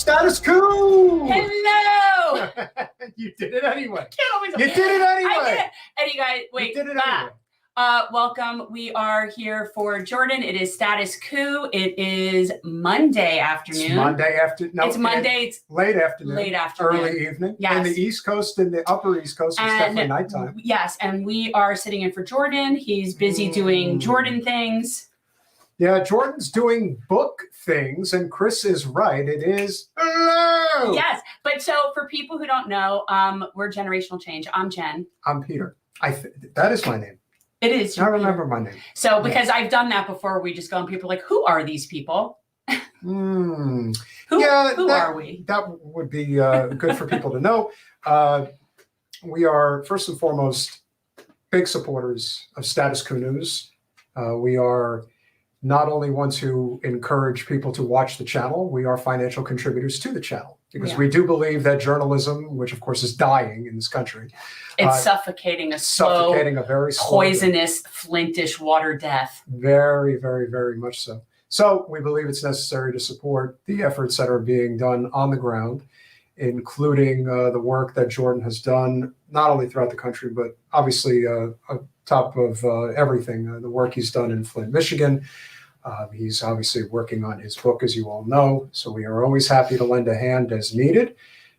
Status Coup! Hello! You did it anyway. Can't always You did it anyway. I did it. And you guys, wait, You did it Matt, anyway. Welcome. We are here for Jordan. It is Status Coup. It is Monday afternoon. It's Monday afternoon. No, it's Monday. It's late afternoon. Late afternoon. Early evening. Yes. In the East Coast and the Upper East Coast, it's definitely nighttime. Yes, and we are sitting in for Jordan. He's busy doing Jordan things. Yeah, Jordan's doing book things, and Chris is right. It is hello. Yes, but so for people who don't know, we're Generational Change. I'm Jen. I'm Peter. That is my name. It is. I remember my name. So because I've done that before, we just go and people are like, who are these people? Who are we? That would be good for people to know. We are, first and foremost, big supporters of Status Coup News. We are not only ones who encourage people to watch the channel, we are financial contributors to the channel. Because we do believe that journalism, which of course is dying in this country, it's suffocating a slow, a very poisonous, flintish water death. Very, very, very much so. So we believe it's necessary to support the efforts that are being done on the ground, including the work that Jordan has done, not only throughout the country, but obviously on top of everything, the work he's done in Flint, Michigan. He's obviously working on his book, as you all know. So we are always happy to lend a hand as needed.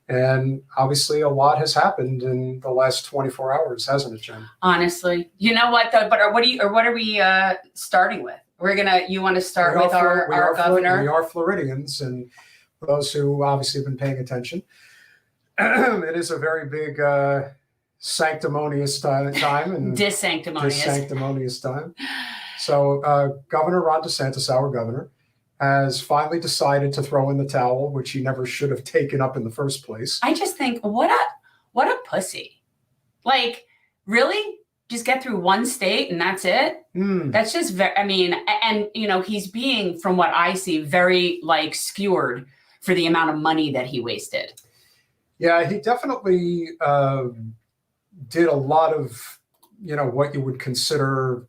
And obviously a lot has happened in the last 24 hours, hasn't it, Jen? Honestly, you know what though, but what are we starting with? You want to start with our governor? We are Floridians, and for those who obviously have been paying attention, it is a very big sanctimonious time and dissanctimonious time. So Governor Ron DeSantis, our governor, has finally decided to throw in the towel, which he never should have taken up in the first place. I just think, what a pussy. Like, really? Just get through one state and that's it? That's just very, and he's being, from what I see, very skewered for the amount of money that he wasted. Yeah, he definitely did a lot of, what you would consider,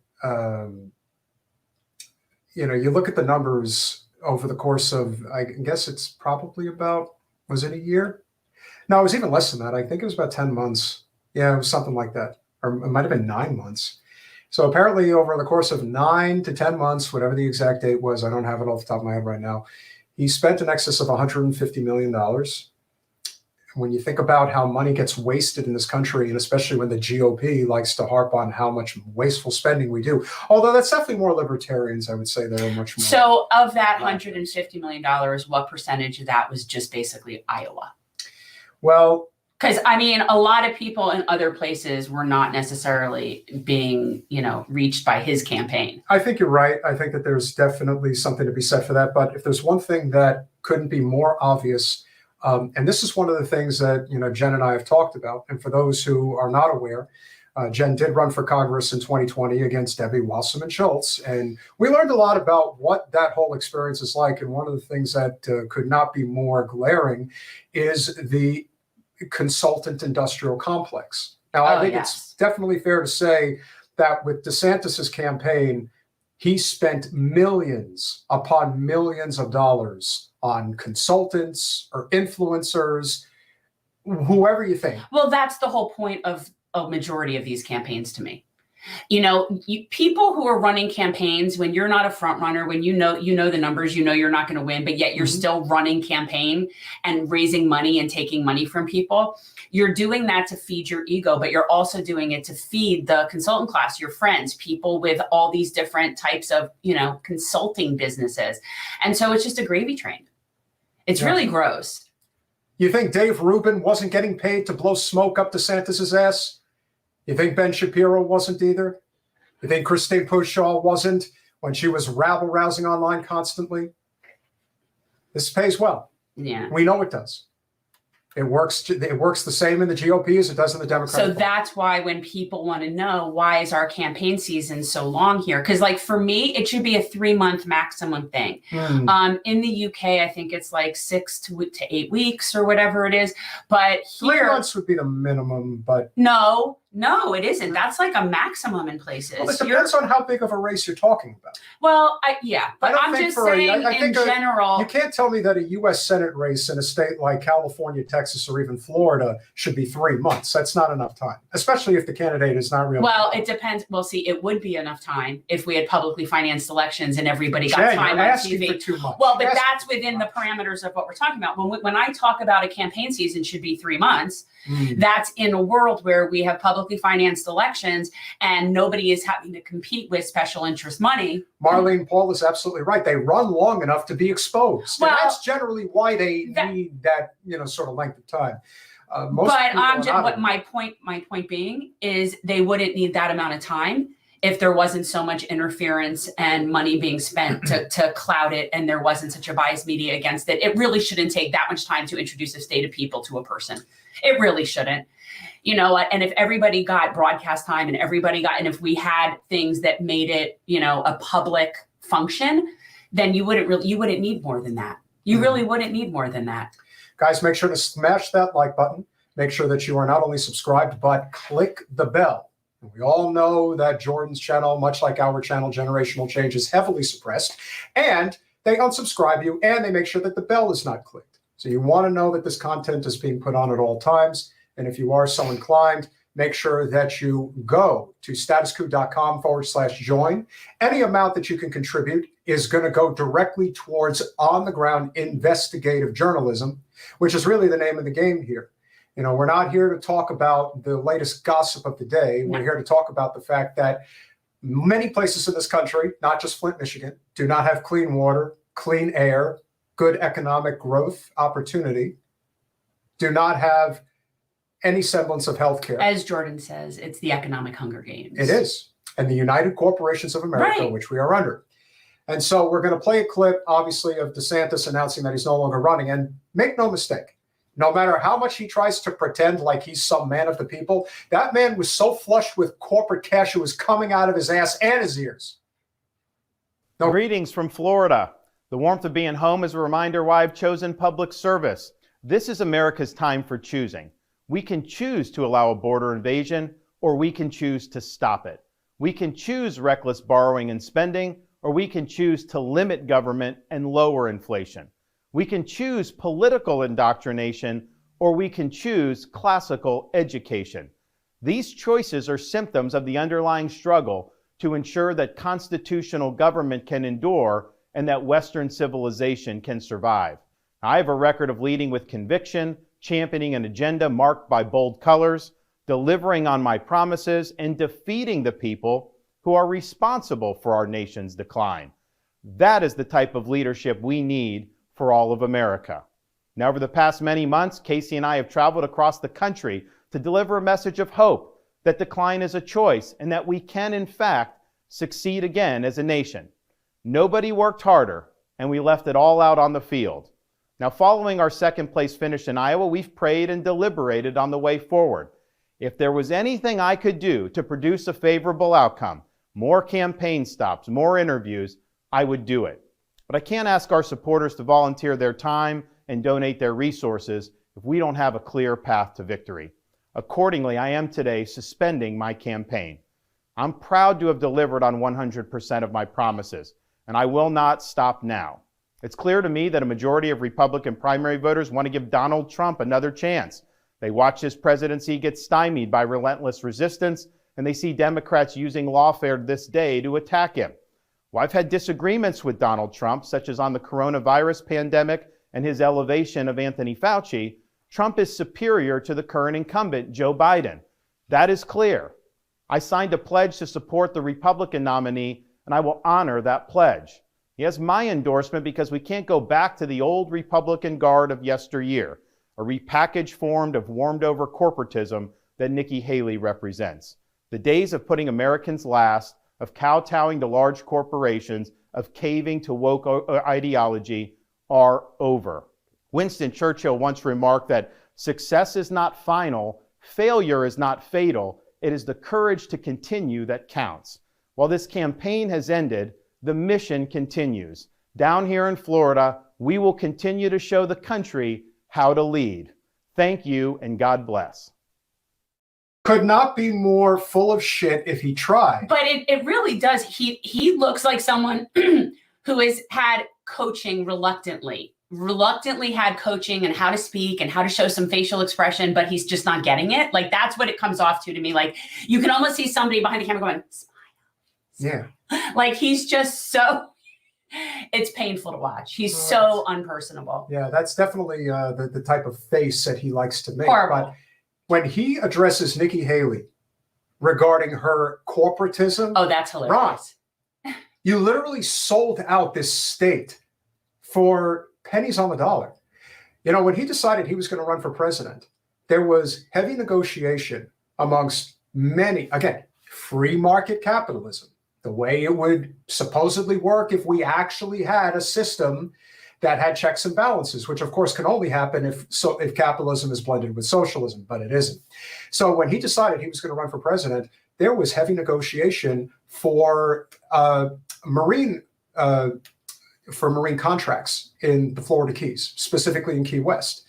you look at the numbers over the course of, I guess it's probably about, was it a year? No, it was even less than that. I think it was about 10 months. Yeah, it was something like that. Or it might have been 9 months. So apparently over the course of 9 to 10 months, whatever the exact date was, I don't have it off the top of my head right now, he spent in excess of $150 million. When you think about how money gets wasted in this country, and especially when the GOP likes to harp on how much wasteful spending we do, although that's definitely more libertarians, I would say there are much more. So of that $150 million, what percentage of that was just basically Iowa? Well, because a lot of people in other places were not necessarily being, reached by his campaign. I think you're right. I think that there's definitely something to be said for that. But if there's one thing that couldn't be more obvious, and this is one of the things that, Jen and I have talked about. And for those who are not aware, Jen did run for Congress in 2020 against Debbie Wasserman Schultz. And we learned a lot about what that whole experience is like. And one of the things that could not be more glaring is the consultant industrial complex. Now, I think it's definitely fair to say that with DeSantis's campaign, he spent millions upon millions of dollars on consultants or influencers, whoever you think. Well, that's the whole point of a majority of these campaigns to me. People who are running campaigns, when you're not a front runner, when you know the numbers, you're not going to win, but yet you're still running campaign and raising money and taking money from people. You're doing that to feed your ego, but you're also doing it to feed the consultant class, your friends, people with all these different types of, consulting businesses. And so it's just a gravy train. It's really gross. You think Dave Rubin wasn't getting paid to blow smoke up DeSantis's ass? You think Ben Shapiro wasn't either? You think Christine Pushaw wasn't when she was rabble-rousing online constantly? This pays well. Yeah. We know it does. It works the same in the GOP as it does in the Democratic Party. So that's why when people want to know, why is our campaign season so long here? Because for me, it should be a 3-month maximum thing. In the UK, I think it's 6 to 8 weeks or whatever it is. But here, 3 months would be the minimum, but no, No, it isn't. That's like a maximum in places. Well, it depends on how big of a race you're talking about. Well, but I'm just saying in general. You can't tell me that a U.S. Senate race in a state like California, Texas, or even Florida should be 3 months. That's not enough time, especially if the candidate is not really. Well, it depends. Well, see, it would be enough time if we had publicly financed elections and everybody got time on TV. For 2 months. Well, but that's within the parameters of what we're talking about. When I talk about a campaign season should be 3 months, that's in a world where we have publicly financed elections and nobody is having to compete with special interest money. Marlene Paul is absolutely right. They run long enough to be exposed. Well, and that's generally why they need that, sort of length of time. My point being is they wouldn't need that amount of time if there wasn't so much interference and money being spent to cloud it, and there wasn't such a biased media against it. It really shouldn't take that much time to introduce a state of people to a person. It really shouldn't. And if everybody got broadcast time and if we had things that made it, a public function, then you wouldn't need more than that. You really wouldn't need more than that. Guys, make sure to smash that like button. Make sure that you are not only subscribed, but click the bell. And we all know that Jordan's channel, much like our channel, Generational Change, is heavily suppressed. And they unsubscribe you, and they make sure that the bell is not clicked. So you want to know that this content is being put on at all times. And if you are so inclined, make sure that you go to statuscoup.com/join. Any amount that you can contribute is going to go directly towards on-the-ground investigative journalism, which is really the name of the game here. We're not here to talk about the latest gossip of the day. We're here to talk about the fact that many places in this country, not just Flint, Michigan, do not have clean water, clean air, good economic growth opportunity, do not have any semblance of healthcare. As Jordan says, it's the economic Hunger Games. It is. And the United Corporations of America, which we are under. And so we're going to play a clip, obviously, of DeSantis announcing that he's no longer running. And make no mistake, no matter how much he tries to pretend like he's some man of the people, that man was so flushed with corporate cash, it was coming out of his ass and his ears. Greetings from Florida. The warmth of being home is a reminder why I've chosen public service. This is America's time for choosing. We can choose to allow a border invasion, or we can choose to stop it. We can choose reckless borrowing and spending, or we can choose to limit government and lower inflation. We can choose political indoctrination, or we can choose classical education. These choices are symptoms of the underlying struggle to ensure that constitutional government can endure and that Western civilization can survive. I have a record of leading with conviction, championing an agenda marked by bold colors, delivering on my promises, and defeating the people who are responsible for our nation's decline. That is the type of leadership we need for all of America. Now, over the past many months, Casey and I have traveled across the country to deliver a message of hope that decline is a choice and that we can, in fact, succeed again as a nation. Nobody worked harder, and we left it all out on the field. Now, following our second place finish in Iowa, we've prayed and deliberated on the way forward. If there was anything I could do to produce a favorable outcome, more campaign stops, more interviews, I would do it. But I can't ask our supporters to volunteer their time and donate their resources if we don't have a clear path to victory. Accordingly, I am today suspending my campaign. I'm proud to have delivered on 100% of my promises, and I will not stop now. It's clear to me that a majority of Republican primary voters want to give Donald Trump another chance. They watch his presidency get stymied by relentless resistance, and they see Democrats using lawfare this day to attack him. Well, I've had disagreements with Donald Trump, such as on the coronavirus pandemic and his elevation of Anthony Fauci. Trump is superior to the current incumbent, Joe Biden. That is clear. I signed a pledge to support the Republican nominee, and I will honor that pledge. He has my endorsement because we can't go back to the old Republican guard of yesteryear, a repackaged form of warmed-over corporatism that Nikki Haley represents. The days of putting Americans last, of kowtowing to large corporations, of caving to woke ideology are over. Winston Churchill once remarked that success is not final, failure is not fatal, it is the courage to continue that counts. While this campaign has ended, the mission continues. Down here in Florida, we will continue to show the country how to lead. Thank you, and God bless. Could not be more full of shit if he tried. But it really does. He looks like someone who has had coaching reluctantly had coaching and how to speak and how to show some facial expression, but he's just not getting it. Like, that's what it comes off to me. Like, you can almost see somebody behind the camera going, smile. Yeah. Like, he's just so, it's painful to watch. He's so unpersonable. Yeah, that's definitely the type of face that he likes to make. Horrible. But when he addresses Nikki Haley regarding her corporatism, Oh, that's hilarious. Ron, you literally sold out this state for pennies on the dollar. You know, when he decided he was going to run for president, there was heavy negotiation amongst many, again, free market capitalism, the way it would supposedly work if we actually had a system that had checks and balances, which of course can only happen if capitalism is blended with socialism, but it isn't. So when he decided he was going to run for president, there was heavy negotiation for marine contracts in the Florida Keys, specifically in Key West.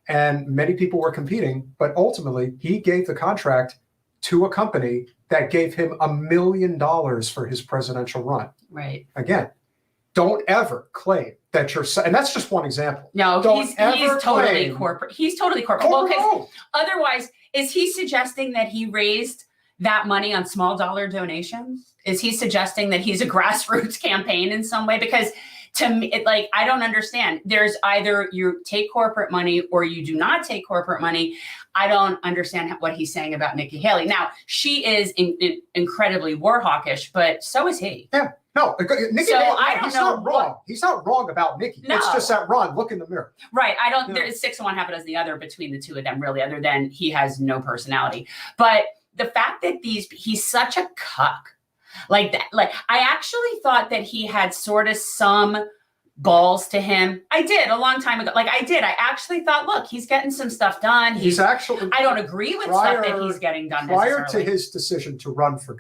And many people were competing, but ultimately he gave the contract to a company that gave him $1 million for his presidential run. Right. Again, don't ever claim that you're, and that's just one example. No, he's totally claim corporate. He's totally corporate. Well, because otherwise, is he suggesting that he raised that money on small dollar donations? Is he suggesting that he's a grassroots campaign in some way? Because to me, I don't understand. There's either you take corporate money or you do not take corporate money. I don't understand what he's saying about Nikki Haley. Now, she is incredibly war hawkish, but so is he. Yeah. No, Nikki So Haley, I don't he's know not wrong. He's not wrong about Nikki. No. It's just that, Ron, look in the mirror. Right. I don't, Yeah. There's 6 of one, half a dozen the other between the two of them, really, other than he has no personality. But the fact that he's such a cuck like that, I actually thought that he had sort of some balls to him. I did a long time ago. I actually thought, look, he's getting some stuff done. He's actually, I don't agree with stuff that he's getting done prior to his decision to run for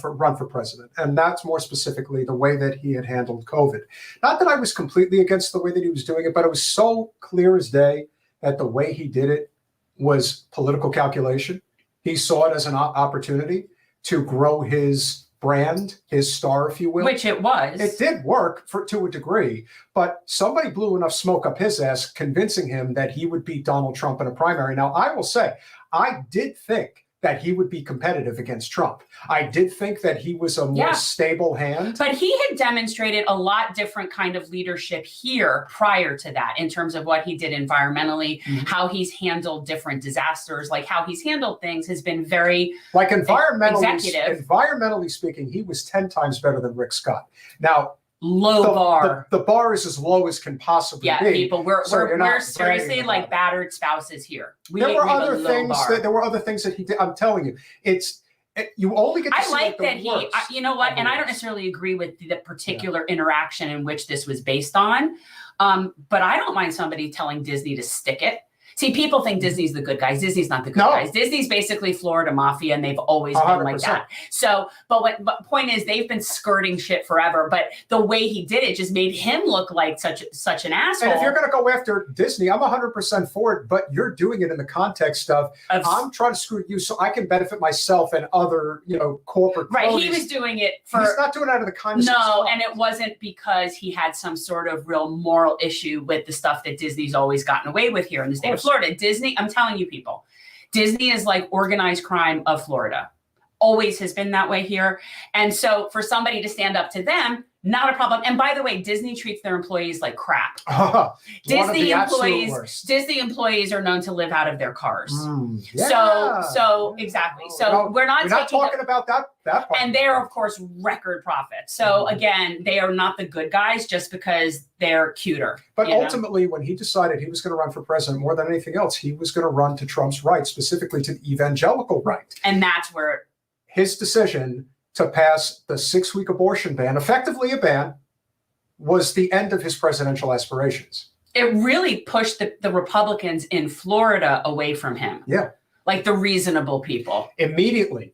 run for president, and that's more specifically the way that he had handled COVID. Not that I was completely against the way that he was doing it, but it was so clear as day that the way he did it was political calculation. He saw it as an opportunity to grow his brand, his star, if you will. Which it was. It did work to a degree, but somebody blew enough smoke up his ass, convincing him that he would beat Donald Trump in a primary. Now, I will say, I did think that he would be competitive against Trump. I did think that he was a more stable hand. But he had demonstrated a lot different kind of leadership here prior to that, in terms of what he did environmentally, how he's handled different disasters, like how he's handled things has been very environmentally speaking, he was 10 times better than Rick Scott. Now, the bar is as low as can possibly be. People, we're seriously like battered spouses here. There were other things that he did. I'm telling you, you only get to see like that you know what, and I don't necessarily agree with the particular interaction in which this was based on, but I don't mind somebody telling Disney to stick it. See, people think Disney's the good guys. Disney's not the good guys. Disney's basically Florida mafia, and they've always 100%. Been like that. So, but point is, they've been skirting shit forever. But the way he did it just made him look like such an asshole. And if you're going to go after Disney, I'm 100% for it. But you're doing it in the context of I'm trying to screw you so I can benefit myself and other, corporate. Right. cronies. He was doing it for. He's not doing it out of the kindness. No, and it wasn't because he had some sort of real moral issue with the stuff that Disney's always gotten away with here in the state of Florida. Disney, I'm telling you people, Disney is like organized crime of Florida. Always has been that way here. And so for somebody to stand up to them, not a problem. And by the way, Disney treats their employees like crap. Disney employees are known to live out of their cars. So exactly. So we're not talking about that part. And they're of course record profits. So again, they are not the good guys just because they're cuter. But ultimately, when he decided he was going to run for president, more than anything else, he was going to run to Trump's right, specifically to the evangelical right. And that's where his decision to pass the 6-week abortion ban, effectively a ban, was the end of his presidential aspirations. It really pushed the Republicans in Florida away from him. Yeah. Like the reasonable people.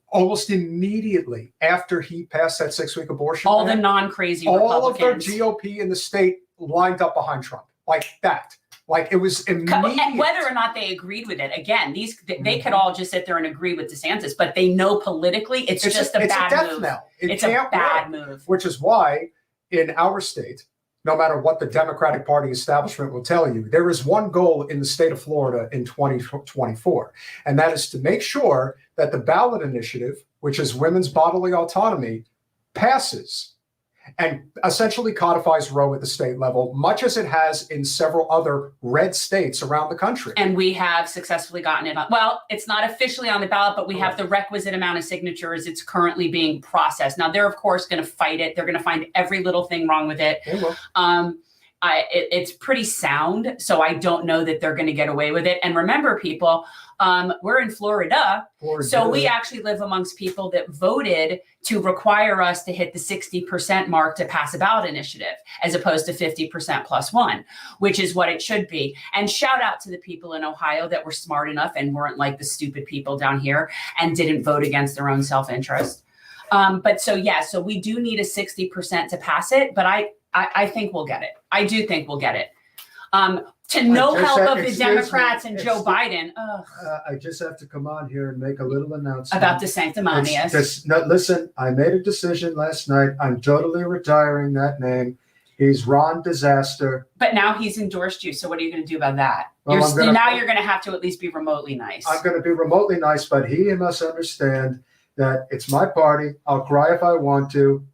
Almost immediately after he passed that 6-week abortion ban, the non-crazy Republicans. All of the GOP in the state lined up behind Trump. Like that. Like it was immediate. Whether or not they agreed with it, again, they could all just sit there and agree with DeSantis, but they know politically it's just a bad move. It's a bad move. Which is why in our state, no matter what the Democratic Party establishment will tell you, there is one goal in the state of Florida in 2024, and that is to make sure that the ballot initiative, which is women's bodily autonomy, passes and essentially codifies Roe at the state level, much as it has in several other red states around the country. And we have successfully gotten it on. Well, it's not officially on the ballot, but we have the requisite amount of signatures. It's currently being processed. Now, they're, of course, going to fight it. They're going to find every little thing wrong with it. They will. It's pretty sound, so I don't know that they're going to get away with it. And remember, people, we're in Florida, so we actually live amongst people that voted to require us to hit the 60% mark to pass a ballot initiative, as opposed to 50% plus one, which is what it should be. And shout out to the people in Ohio that were smart enough and weren't like the stupid people down here and didn't vote against their own self-interest. So we do need a 60% to pass it, but I think we'll get it. I do think we'll get it. To no help of the Democrats and Joe Biden. I just have to come on here and make a little announcement. About the sanctimonious. No, listen, I made a decision last night. I'm totally retiring that name. He's Ron Disaster. But now he's endorsed you. So what are you going to do about that? Well, you're going to have to at least be remotely nice. I'm going to be remotely nice, but he must understand that it's my party. I'll cry if I want to.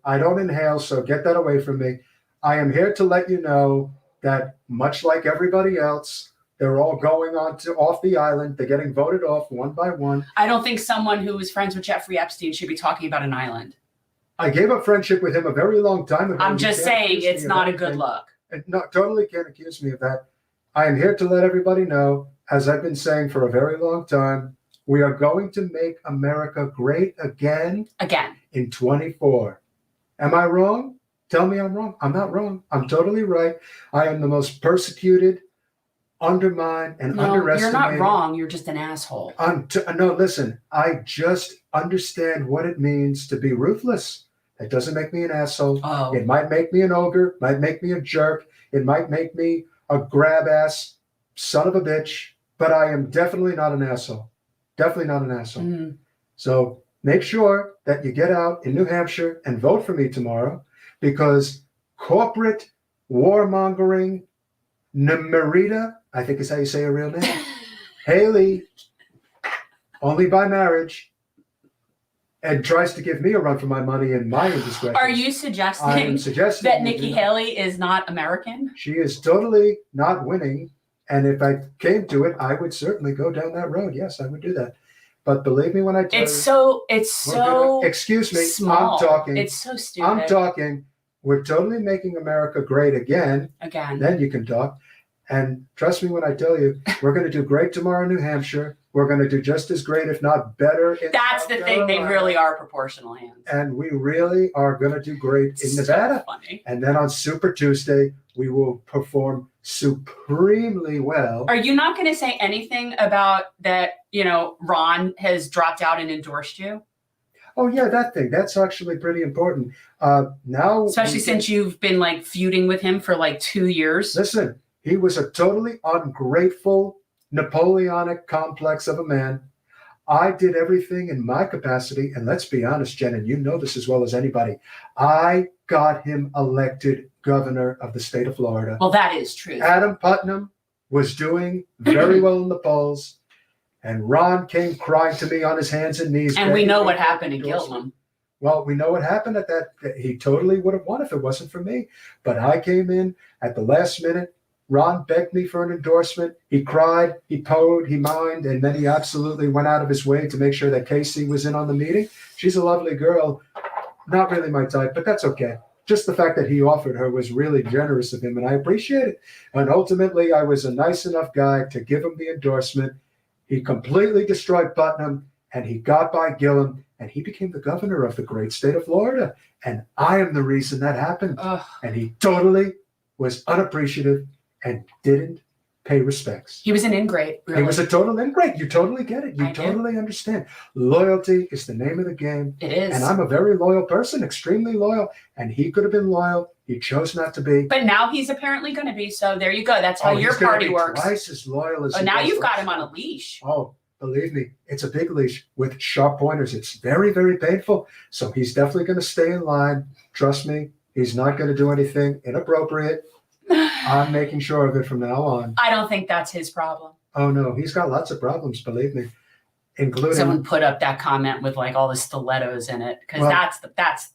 I don't inhale, so get that away from me. I am here to let you know that much like everybody else, they're all going off the island. They're getting voted off one by one. I don't think someone who is friends with Jeffrey Epstein should be talking about an island. I gave up friendship with him a very long time ago. I'm just saying it's not a good look. No, totally can't accuse me of that. I am here to let everybody know, as I've been saying for a very long time, we are going to make America great again. In 24. Am I wrong? Tell me I'm wrong. I'm not wrong. I'm totally right. I am the most persecuted, undermined, and underestimated. You're not wrong. You're just an asshole. No, listen. I just understand what it means to be ruthless. That doesn't make me an asshole. Oh. It might make me an ogre. Might make me a jerk. It might make me a grab ass son of a bitch. But I am definitely not an asshole. Definitely not an asshole. Mm. So make sure that you get out in New Hampshire and vote for me tomorrow, because corporate warmongering Namarita, I think is how you say her real name, Haley, only by marriage, and tries to give me a run for my money and my indiscretion. Are you suggesting, I am suggesting that Nikki Haley is not American? She is totally not winning. And if I came to it, I would certainly go down that road. Yes, I would do that. But believe me when I tell you. It's so excuse me, small. I'm talking. It's so stupid. I'm talking. We're totally making America great again. Then you can talk. And trust me when I tell you, we're going to do great tomorrow in New Hampshire. We're going to do just as great, if not better. That's the thing. They really are proportional hands. And we really are going to do great in Nevada. Funny. And then on Super Tuesday, we will perform supremely well. Are you not going to say anything about that, Ron has dropped out and endorsed you? Oh, yeah, that thing. That's actually pretty important. Now, especially since you've been feuding with him for 2 years. Listen, he was a totally ungrateful, Napoleonic complex of a man. I did everything in my capacity. And let's be honest, Jen, and you know this as well as anybody. I got him elected governor of the state of Florida. Well, that is true. Adam Putnam was doing very well in the polls. And Ron came crying to me on his hands and knees. And we know what happened in Gilman. Well, we know what happened at that. He totally would have won if it wasn't for me. But I came in at the last minute. Ron begged me for an endorsement. He cried, he poed, he mined, and then he absolutely went out of his way to make sure that Casey was in on the meeting. She's a lovely girl. Not really my type, but that's okay. Just the fact that he offered her was really generous of him, and I appreciate it. And ultimately, I was a nice enough guy to give him the endorsement. He completely destroyed Putnam, and he got by Gillum, and he became the governor of the great state of Florida. And I am the reason that happened. Ugh. And he totally was unappreciative and didn't pay respects. He was an ingrate. Really. He was a total ingrate. You totally get it. You totally understand. Loyalty is the name of the game. It is. And I'm a very loyal person, extremely loyal. And he could have been loyal He chose not to be. But now he's apparently going to be. So there you go. That's how your He's gonna party be works. Twice as loyal as Oh, he now was you've got last him on time. a leash. Oh, believe me, it's a big leash with sharp pointers. It's very, very painful. So he's definitely going to stay in line. Trust me, he's not going to do anything inappropriate. I'm making sure of it from now on. I don't think that's his problem. Oh, no, he's got lots of problems, believe me, including. Someone put up that comment with like all the stilettos in it, because Well, that's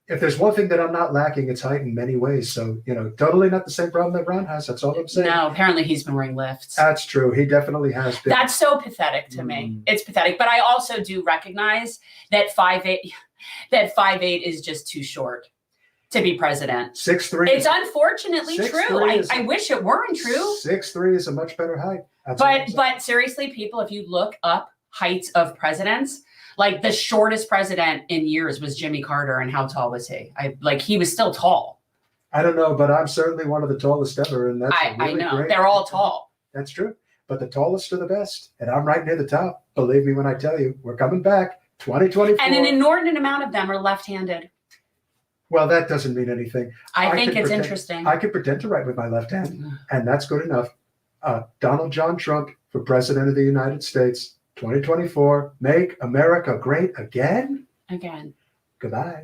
if there's one thing that I'm not lacking, it's height in many ways. So, totally not the same problem that Ron has. That's all I'm saying. no. Apparently, he's been wearing lifts. That's true. He definitely has been. That's so pathetic to me. It's pathetic. But I also do recognize that 5'8" is just too short to be president. 6'3". It's unfortunately 6'3" true. is- I wish it weren't true. 6'3" is a much better height. That's all I'm saying. But seriously, people, if you look up heights of presidents, like the shortest president in years was Jimmy Carter, and how tall was he? He was still tall. I don't know, but I'm certainly one of the tallest ever, and that's I really know great. they're all tall. That's true, but the tallest are the best, and I'm right near the top. Believe me when I tell you, we're coming back. 2024. And an inordinate amount of them are left-handed. Well, that doesn't mean anything. I think could it's pretend- interesting. I can pretend to write with my left hand, and that's good enough. Donald John Trump for President of the United States, 2024. Make America great again? Again, Goodbye.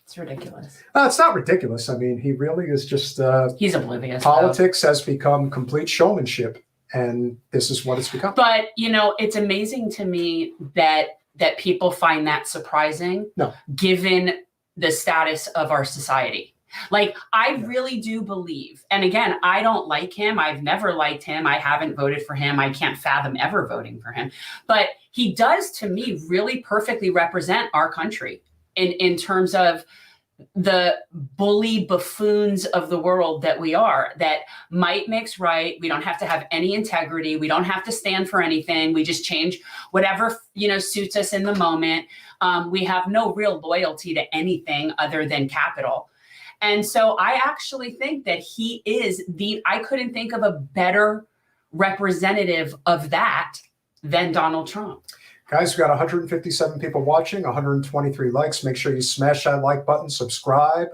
it's ridiculous. It's not ridiculous. I mean, he really is just He's oblivious. though. politics has become complete showmanship, and this is what it's become. But it's amazing to me that people find that surprising, No. given the status of our society. Like, I really do believe, and again, I don't like him. I've never liked him. I haven't voted for him. I can't fathom ever voting for him. But he does, to me, really perfectly represent our country in terms of the bully buffoons of the world that we are, that might makes right. We don't have to have any integrity. We don't have to stand for anything. We just change whatever, suits us in the moment. We have no real loyalty to anything other than capital. And so I actually think that he is I couldn't think of a better representative of that than Donald Trump. Guys, we got 157 people watching, 123 likes. Make sure you smash that like button, subscribe.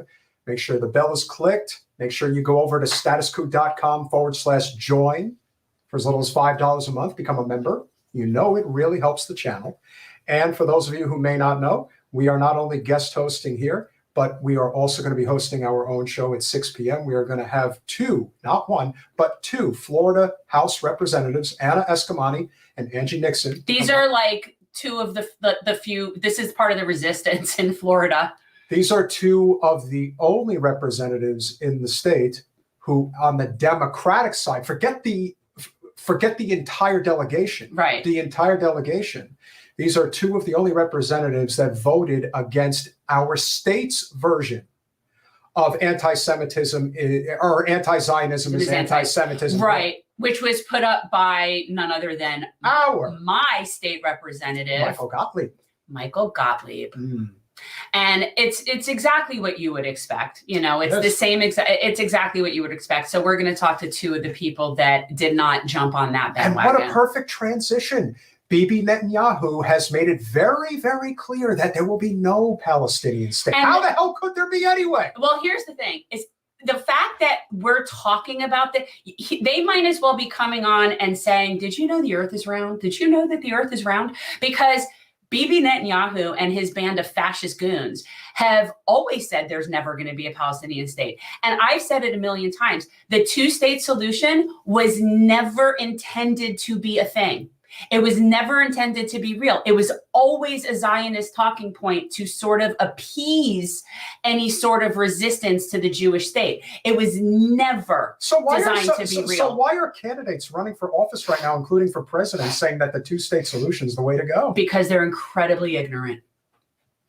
Make sure the bell is clicked. Make sure you go over to statuscoup.com/join for as little as $5 a month. Become a member. It really helps the channel. And for those of you who may not know, we are not only guest hosting here, but we are also going to be hosting our own show at 6 p.m. We are going to have two, not one, but two Florida House Representatives, Anna Eskamani and Angie Nixon. These are like two of the few. This is part of the resistance in Florida. These are two of the only representatives in the state who, on the Democratic side, forget the entire delegation. Right. The entire delegation. These are two of the only representatives that voted against our state's version of anti-Semitism or anti-Zionism is anti-Semitism. Right. Which was put up by none other than my state representative, Michael Gottlieb. And it's exactly what you would expect. It's the same. It's exactly what you would expect. So we're going to talk to two of the people that did not jump on that bandwagon. And what a perfect transition. Bibi Netanyahu has made it very, very clear that there will be no Palestinian state. How the hell could there be anyway? Well, here's the thing: is the fact that we're talking about that. They might as well be coming on and saying, "Did you know the Earth is round? Did you know that the Earth is round?" Because Bibi Netanyahu and his band of fascist goons have always said there's never going to be a Palestinian state. And I've said it a million times. The two-state solution was never intended to be a thing. It was never intended to be real. It was always a Zionist talking point to sort of appease any sort of resistance to the Jewish state. It was never designed to be real. So why are candidates running for office right now, including for president, saying that the two-state solution is the way to go? Because they're incredibly ignorant.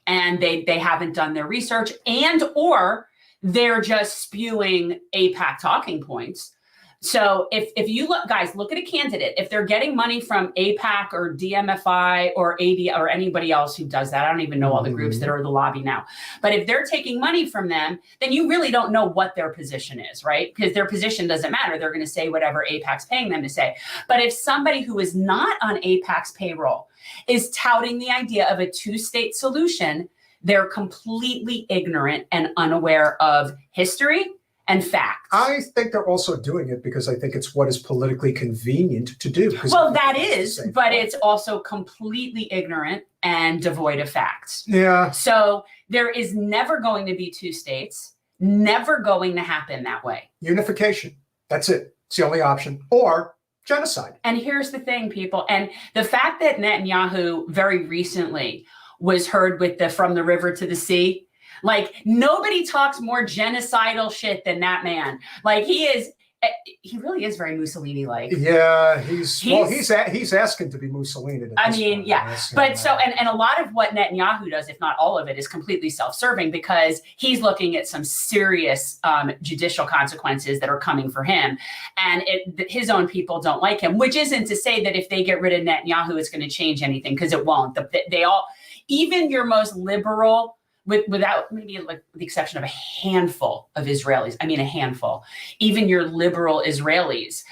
And they haven't done their research, and or they're just spewing AIPAC talking points. So if you look at a candidate, if they're getting money from AIPAC or DMFI or AD or anybody else who does that, I don't even know all the groups that are the lobby now, but if they're taking money from them, then you really don't know what their position is, right? Because their position doesn't matter. They're going to say whatever AIPAC's paying them to say. But if somebody who is not on AIPAC's payroll is touting the idea of a two-state solution, They're completely ignorant and unaware of history and facts. I think they're also doing it because I think it's what is politically convenient to do. Well, that is, but it's also completely ignorant and devoid of facts. Yeah. So there is never going to be two states, never going to happen that way. Unification. That's it. It's the only option. Or genocide. And here's the thing, people. And the fact that Netanyahu very recently was heard with the from the river to the sea, like nobody talks more genocidal shit than that man. Like he really is very Mussolini-like. Yeah, he's asking to be Mussolini. I mean, yeah, but so and a lot of what Netanyahu does, if not all of it, is completely self-serving because he's looking at some serious judicial consequences that are coming for him, and his own people don't like him. Which isn't to say that if they get rid of Netanyahu, it's going to change anything, because it won't. They all, even your most liberal, without maybe like the exception of a handful of Israelis, I mean a handful, even your liberal Israelis,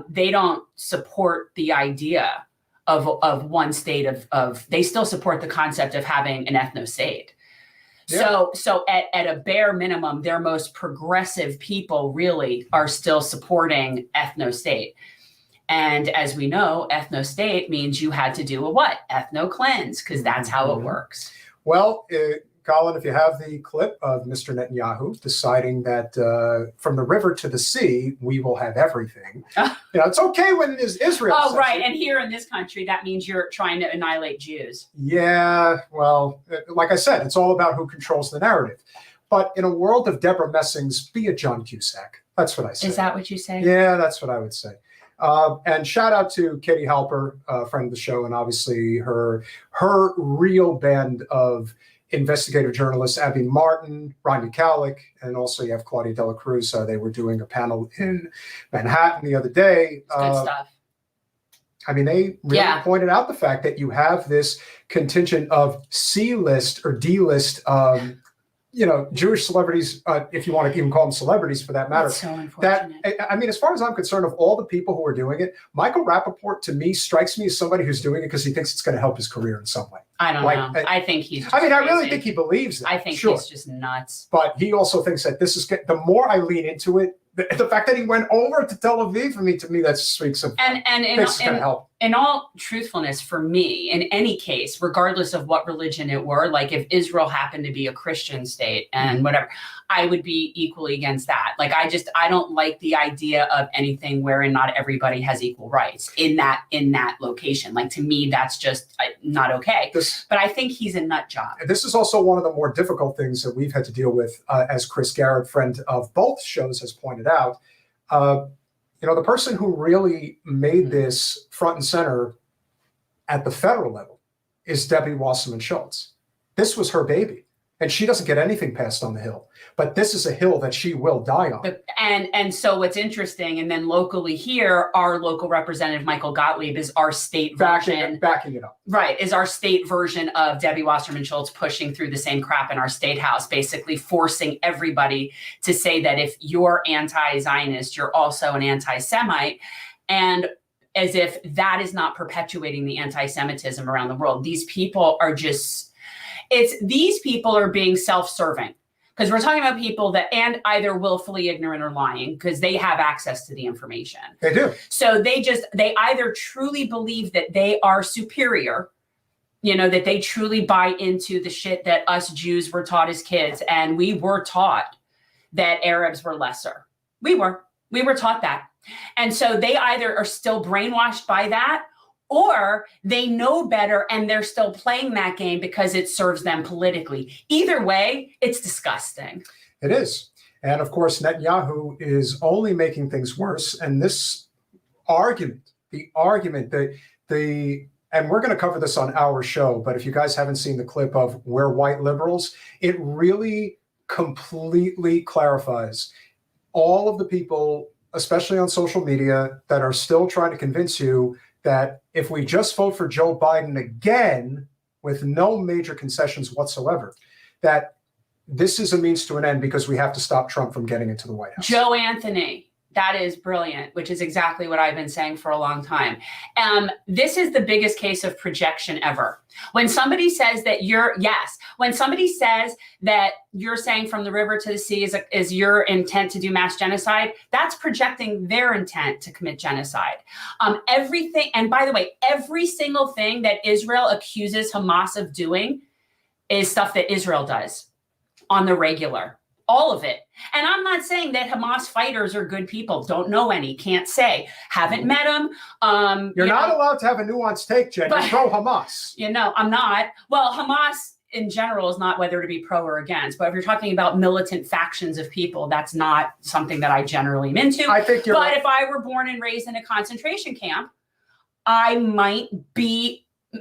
they don't support the idea of one state of they still support the concept of having an ethno-state. Yeah. So at a bare minimum, their most progressive people really are still supporting ethno-state. And as we know, ethno-state means you had to do a what? Ethno-cleanse, because that's how it works. Well, Colin, if you have the clip of Mr. Netanyahu deciding that from the river to the sea, we will have everything. It's okay when it is Israel. Oh, right. And here in this country, that means you're trying to annihilate Jews. Yeah, well, like I said, it's all about who controls the narrative. But in a world of Deborah Messings, be a John Cusack. That's what I say. Is that what you say? Yeah, that's what I would say. And shout out to Katie Halper, friend of the show, and obviously her real band of investigative journalists, Abby Martin, Ryan Kalik, and also you have Claudia Dela Cruz. They were doing a panel in Manhattan the other day. Good stuff. I mean, they really pointed out the fact that you have this contingent of C-list or D-list, Jewish celebrities, if you want to even call them celebrities for that matter. That's so unfortunate. I mean, as far as I'm concerned, of all the people who are doing it, Michael Rappaport, to me, strikes me as somebody who's doing it because he thinks it's going to help his career in some way. I don't know. I think he's just I crazy. really think he believes it. I think he's just nuts. But he also thinks that this is, the more I lean into it, the fact that he went over to Tel Aviv, to me, that speaks of and this is going to help. In all truthfulness, for me, in any case, regardless of what religion it were, like if Israel happened to be a Christian state and whatever, I would be equally against that. Like I don't like the idea of anything wherein not everybody has equal rights in that location. Like to me, that's just not okay. But I think he's a nut job. This is also one of the more difficult things that we've had to deal with, as Chris Garrett, friend of both shows, has pointed out. The person who really made this front and center at the federal level is Debbie Wasserman Schultz. This was her baby, and she doesn't get anything passed on the Hill. But this is a hill that she will die on. And so what's interesting, and then locally here, our local representative, Michael Gottlieb, is our state version. Backing it up. Right, is our state version of Debbie Wasserman Schultz pushing through the same crap in our state house, basically forcing everybody to say that if you're anti-Zionist, you're also an anti-Semite. And as if that is not perpetuating the anti-Semitism around the world. These people are these people are being self-serving. Because we're talking about people that and either willfully ignorant or lying, because they have access to the information. They do. So they either truly believe that they are superior, that they truly buy into the shit that us Jews were taught as kids. And we were taught that Arabs were lesser. We were taught that. And so they either are still brainwashed by that, or they know better and they're still playing that game because it serves them politically. Either way, it's disgusting. It is. And of course, Netanyahu is only making things worse. And this argument, and we're going to cover this on our show, but if you guys haven't seen the clip of We're White Liberals, it really completely clarifies all of the people, especially on social media, that are still trying to convince you that if we just vote for Joe Biden again with no major concessions whatsoever, that this is a means to an end because we have to stop Trump from getting into the White House. Joe Anthony, That is brilliant, which is exactly what I've been saying for a long time. This is the biggest case of projection ever. When somebody says that when somebody says that you're saying from the river to the sea is your intent to do mass genocide, that's projecting their intent to commit genocide. Everything, and by the way, every single thing that Israel accuses Hamas of doing is stuff that Israel does on the regular. All of it. And I'm not saying that Hamas fighters are good people. Don't know any. Can't say. Haven't met them. You're not allowed to have a nuanced take, Jen. You're pro Hamas. I'm not. Well, Hamas in general is not whether to be pro or against. But if you're talking about militant factions of people, that's not something that I generally am into. I think you're But right. if I were born and raised in a concentration camp, I might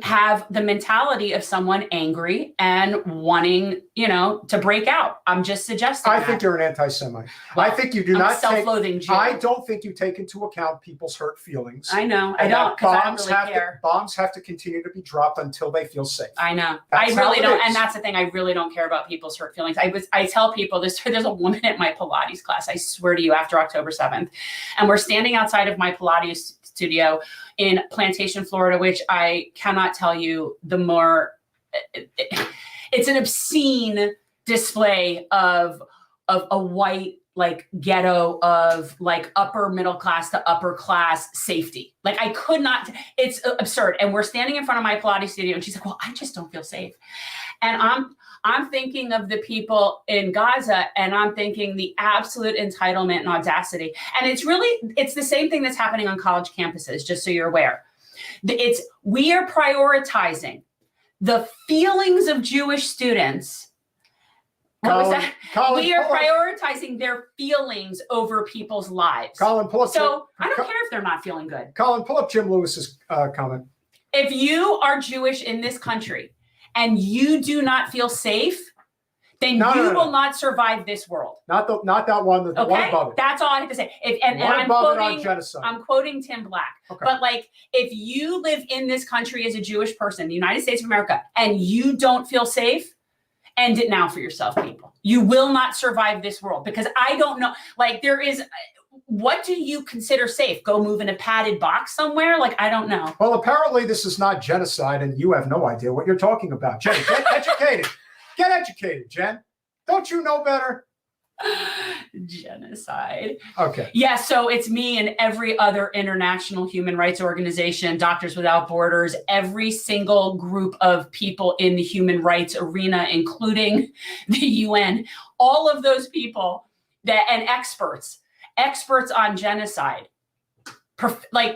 have the mentality of someone angry and wanting, to break out. I'm just suggesting I think you're an anti-Semite. Well, I think you do I'm a not self-loathing Jew. I don't think you take into account people's hurt feelings. I know. I And don't, that because I don't really care. bombs have to continue to be dropped until they feel safe. I know. That's I really how it don't. is. And that's the thing. I really don't care about people's hurt feelings. I tell people this. There's a woman at my Pilates class, I swear to you, after October 7th. And we're standing outside of my Pilates studio in Plantation, Florida, which I cannot tell you the more. It's an obscene display of a white ghetto of upper middle class to upper class safety. I could not. It's absurd. And we're standing in front of my Pilates studio, and she's like, "Well, I just don't feel safe." And I'm thinking of the people in Gaza, and I'm thinking the absolute entitlement and audacity. And it's the same thing that's happening on college campuses, just so you're aware. We are prioritizing the feelings of Jewish students. What was that? Colin, We are prioritizing their feelings over people's lives. Colin, pull up. So I don't care if they're not feeling good. Colin, pull up Jim Lewis's comment. If you are Jewish in this country and you do not feel safe, then you will not survive this world. Not that one. The one Okay, above it. that's all I have to say. And I'm above it on quoting, genocide. I'm quoting Tim Black. Okay. But if you live in this country as a Jewish person, the United States of America, and you don't feel safe, end it now for yourself, people. You will not survive this world, because I don't know. What do you consider safe? Go move in a padded box somewhere? I don't know. Well, apparently this is not genocide, and you have no idea what you're talking about. Jen, get educated. Get educated, Jen. Don't you know better? Genocide. Okay. Yeah, so it's me and every other international human rights organization, Doctors Without Borders, every single group of people in the human rights arena, including the UN, all of those people and experts on genocide,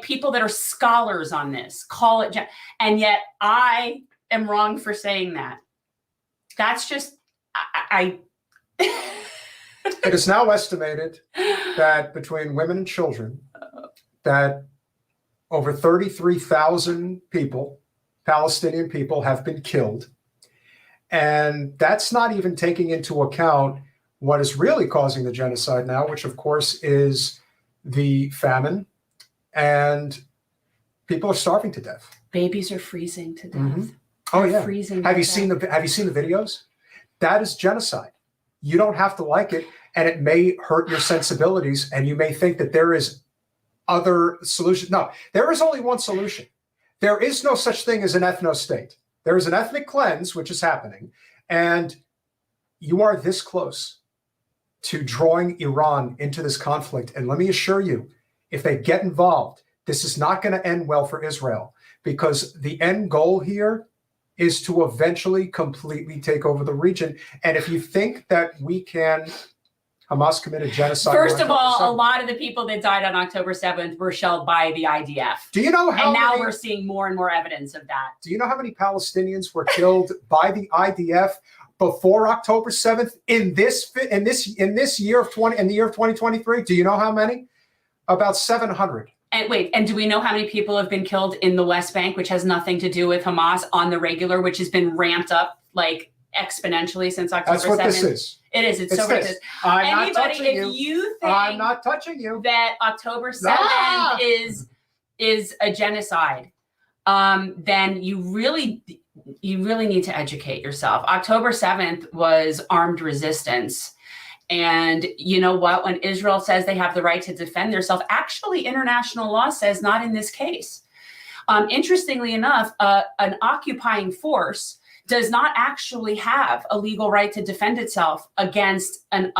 people that are scholars on this, call it, and yet I am wrong for saying that. That's just, It is now estimated that between women and children, that over 33,000 people, Palestinian people, have been killed. And that's not even taking into account what is really causing the genocide now, which of course is the famine, and people are starving to death. Babies are freezing to death. Mhm. Oh yeah. Freezing. Have you seen the videos? That is genocide. You don't have to like it, and it may hurt your sensibilities, and you may think that there is other solution. No, there is only one solution. There is no such thing as an ethno-state. There is an ethnic cleanse, which is happening, and you are this close to drawing Iran into this conflict. And let me assure you, if they get involved, this is not going to end well for Israel, because the end goal here is to eventually completely take over the region. And if you think that Hamas committed genocide. First of all, a lot of the people that died on October 7th were shelled by the IDF. Do you know how And now many, we're seeing more and more evidence of that. do you know how many Palestinians were killed by the IDF before October 7th in the year of 2023? Do you know how many? About 700. And do we know how many people have been killed in the West Bank, which has nothing to do with Hamas, on the regular, which has been ramped up exponentially since October 7th? That's what this is. It is. It's so this. ridiculous. I'm Anybody, not touching if you. you think I'm not touching you. that October 7th is a genocide, then you really need to educate yourself. October 7th was armed resistance. And you know what? When Israel says they have the right to defend themselves, actually international law says not in this case. Interestingly enough, an occupying force does not actually have a legal right to defend itself against an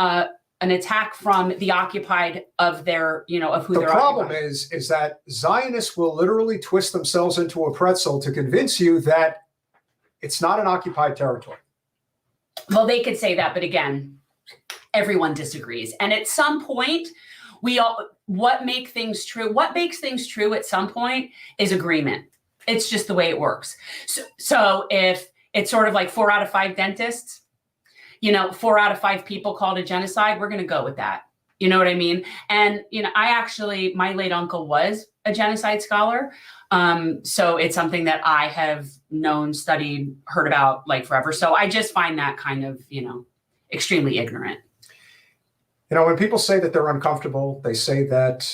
attack from the occupied of their, of who they're occupying. The problem is that Zionists will literally twist themselves into a pretzel to convince you that it's not an occupied territory. Well, they could say that, but again, everyone disagrees. And at some point, what makes things true at some point is agreement. It's just the way it works. So if it's sort of like 4 out of 5 dentists, 4 out of 5 people called a genocide, we're going to go with that. You know what I mean? And, my late uncle was a genocide scholar. So it's something that I have known, studied, heard about like forever. So I just find that kind of, extremely ignorant. When people say that they're uncomfortable, they say that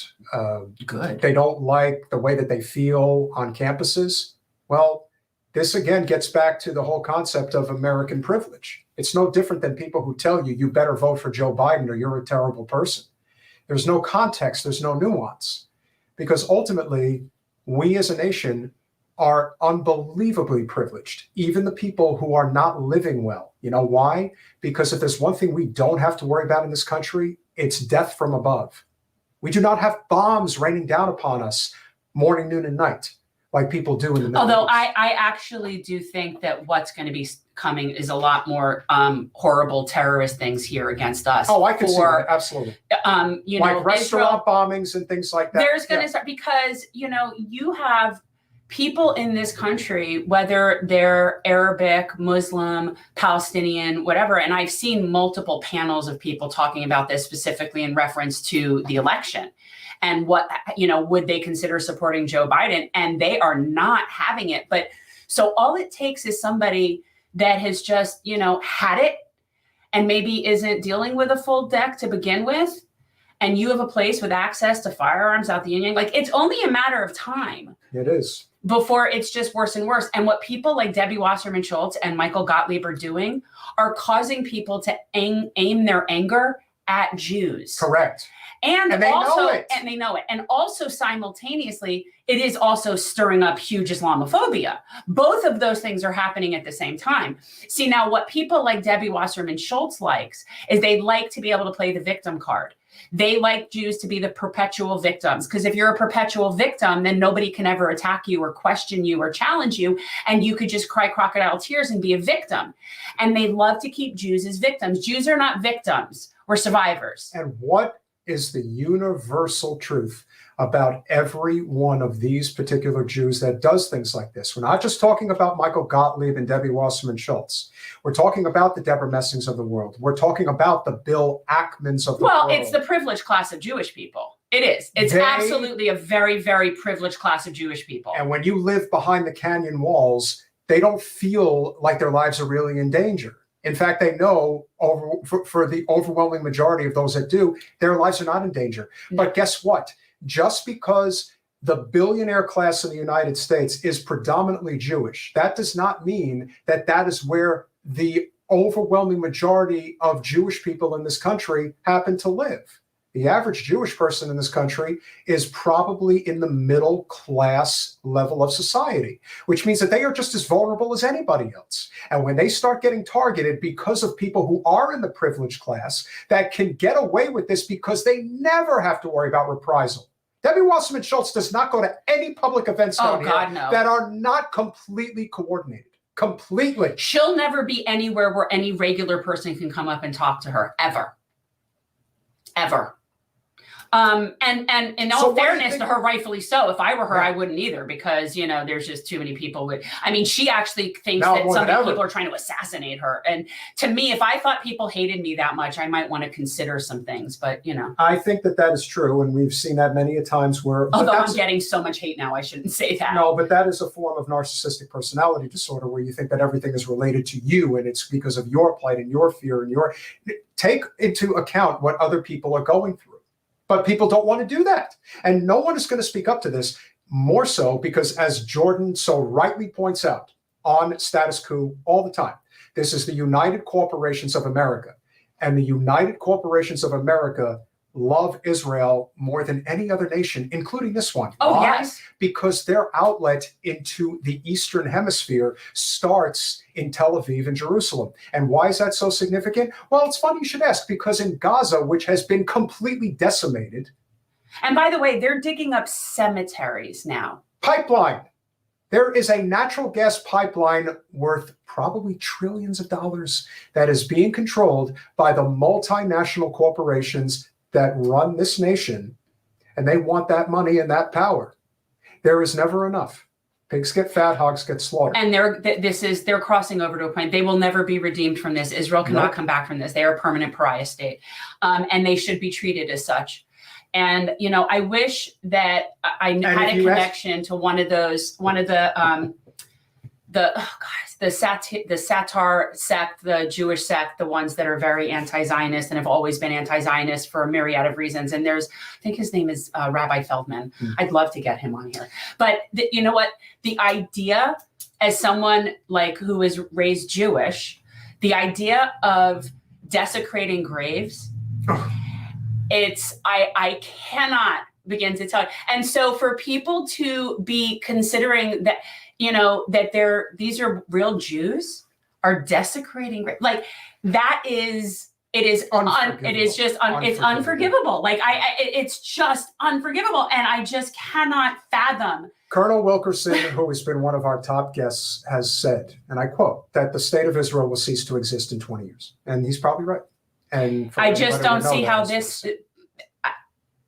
they don't like the way that they feel on campuses. Well, this again gets back to the whole concept of American privilege. It's no different than people who tell you, you better vote for Joe Biden or you're a terrible person. There's no context, there's no nuance, because ultimately we as a nation are unbelievably privileged, even the people who are not living well. You know why? Because if there's one thing we don't have to worry about in this country, it's death from above. We do not have bombs raining down upon us morning, noon, and night like people do in the Middle Although East. I actually do think that what's going to be coming is a lot more horrible terrorist things here against us. Oh, I can see that, absolutely. Like restaurant bombings and things like that. There's going to start because, you have people in this country, whether they're Arabic, Muslim, Palestinian, whatever. And I've seen multiple panels of people talking about this specifically in reference to the election and what, would they consider supporting Joe Biden? And they are not having it. But so all it takes is somebody that has just, had it and maybe isn't dealing with a full deck to begin with. And you have a place with access to firearms out the union. Like, it's only a matter of time. It is. Before it's just worse and worse. And what people like Debbie Wasserman Schultz and Michael Gottlieb are doing are causing people to aim their anger at Jews. Correct. And they know it. And they know it. And also simultaneously, it is also stirring up huge Islamophobia. Both of those things are happening at the same time. See, now what people like Debbie Wasserman Schultz likes is they like to be able to play the victim card. They like Jews to be the perpetual victims, because if you're a perpetual victim, then nobody can ever attack you or question you or challenge you. And you could just cry crocodile tears and be a victim. And they love to keep Jews as victims. Jews are not victims. We're survivors. And what is the universal truth about every one of these particular Jews that does things like this? We're not just talking about Michael Gottlieb and Debbie Wasserman Schultz. We're talking about the Deborah Messings of the world. We're talking about the Bill Ackmans of the world. Well, it's the privileged class of Jewish people. It is. It's absolutely a very, very privileged class of Jewish people. And when you live behind the canyon walls, they don't feel like their lives are really in danger. In fact, they know for the overwhelming majority of those that do, their lives are not in danger. No. But guess what? Just because the billionaire class in the United States is predominantly Jewish, that does not mean that that is where the overwhelming majority of Jewish people in this country happen to live. The average Jewish person in this country is probably in the middle class level of society, which means that they are just as vulnerable as anybody else. And when they start getting targeted because of people who are in the privileged class that can get away with this because they never have to worry about reprisal. Debbie Wasserman Schultz does not go to any public events down here that are not completely coordinated. Completely. She'll never be anywhere where any regular person can come up and talk to her, ever. Ever. And in all fairness to her, rightfully so. If I were her, I wouldn't either, because, there's just too many people she actually thinks that some people are trying to assassinate her. And to me, if I thought people hated me that much, I might want to consider some things, but I think that is true. And we've seen that many a times where, although I'm getting so much hate now, I shouldn't say that. No, but that is a form of narcissistic personality disorder where you think that everything is related to you and it's because of your plight and your fear and take into account what other people are going through. But people don't want to do that. And no one is going to speak up to this, more so because, as Jordan so rightly points out on Status Coup all the time, this is the United Corporations of America. and the United Corporations of America love Israel more than any other nation, including this one. Oh, Why? yes. Because their outlet into the Eastern Hemisphere starts in Tel Aviv and Jerusalem. And why is that so significant? Well, it's funny you should ask, because in Gaza, which has been completely decimated. And by the way, they're digging up cemeteries now. Pipeline. There is a natural gas pipeline worth probably trillions of dollars that is being controlled by the multinational corporations that run this nation, and they want that money and that power. There is never enough. Pigs get fat, hogs get slaughtered. And they're crossing over to a point. They will never be redeemed from this. Israel cannot come back from this. They are a permanent pariah state, and they should be treated as such. And I wish that I had a connection to one of the Satar sect, the Jewish sect, the ones that are very anti-Zionist and have always been anti-Zionist for a myriad of reasons. And I think his name is Rabbi Feldman. I'd love to get him on here. But you know what? The idea, as someone who is raised Jewish, the idea of desecrating graves, I cannot begin to tell you. And so for people to be considering that, that these are real Jews are desecrating, it's unforgivable. It's just unforgivable. And I just cannot fathom. Colonel Wilkerson, who has been one of our top guests, has said, and I quote, that the state of Israel will cease to exist in 20 years. And he's probably right. And I just don't see how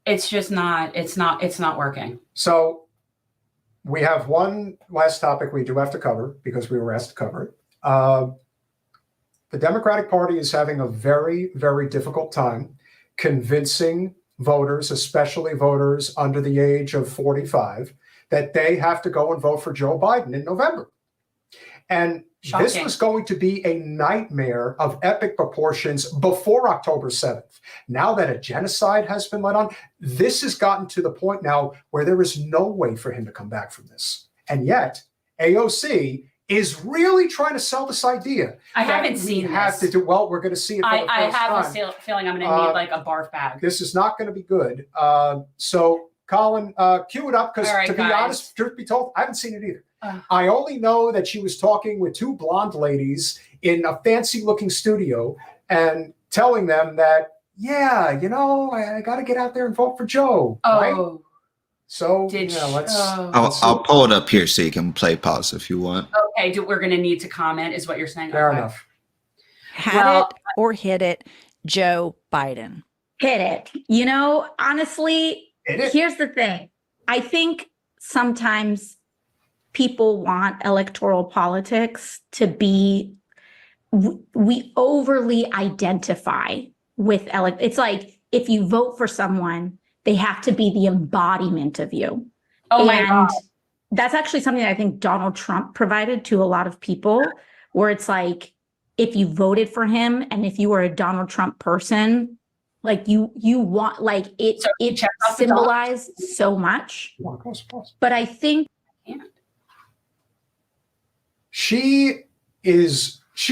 it's not working. So we have one last topic we do have to cover because we were asked to cover it. The Democratic Party is having a very, very difficult time convincing voters, especially voters under the age of 45, that they have to go and vote for Joe Biden in November. And Shocking. This was going to be a nightmare of epic proportions before October 7th. Now that a genocide has been led on, this has gotten to the point now where there is no way for him to come back from this. And yet, AOC is really trying to sell this idea. I haven't seen this. Have to do well. We're going to see it. I have a feeling I'm going to need a barf bag. This is not going to be good. So, Colin, cue it up because, to be honest, truth be told, I haven't seen it either. I only know that she was talking with two blonde ladies in a fancy-looking studio and telling them that, I got to get out there and vote for Joe. Oh. Right? So, let's. I'll pull it up here so you can play pause if you want. Okay, we're going to need to comment, is what you're saying. Fair enough. Had it or hit it, Joe Biden. Hit it. Honestly, here's the thing. I think sometimes people want electoral politics to be, we overly identify with it's like if you vote for someone, they have to be the embodiment of you. Oh my God. That's actually something that I think Donald Trump provided to a lot of people, where it's like, if you voted for him and if you were a Donald Trump person, you want, it symbolized so much. But I think she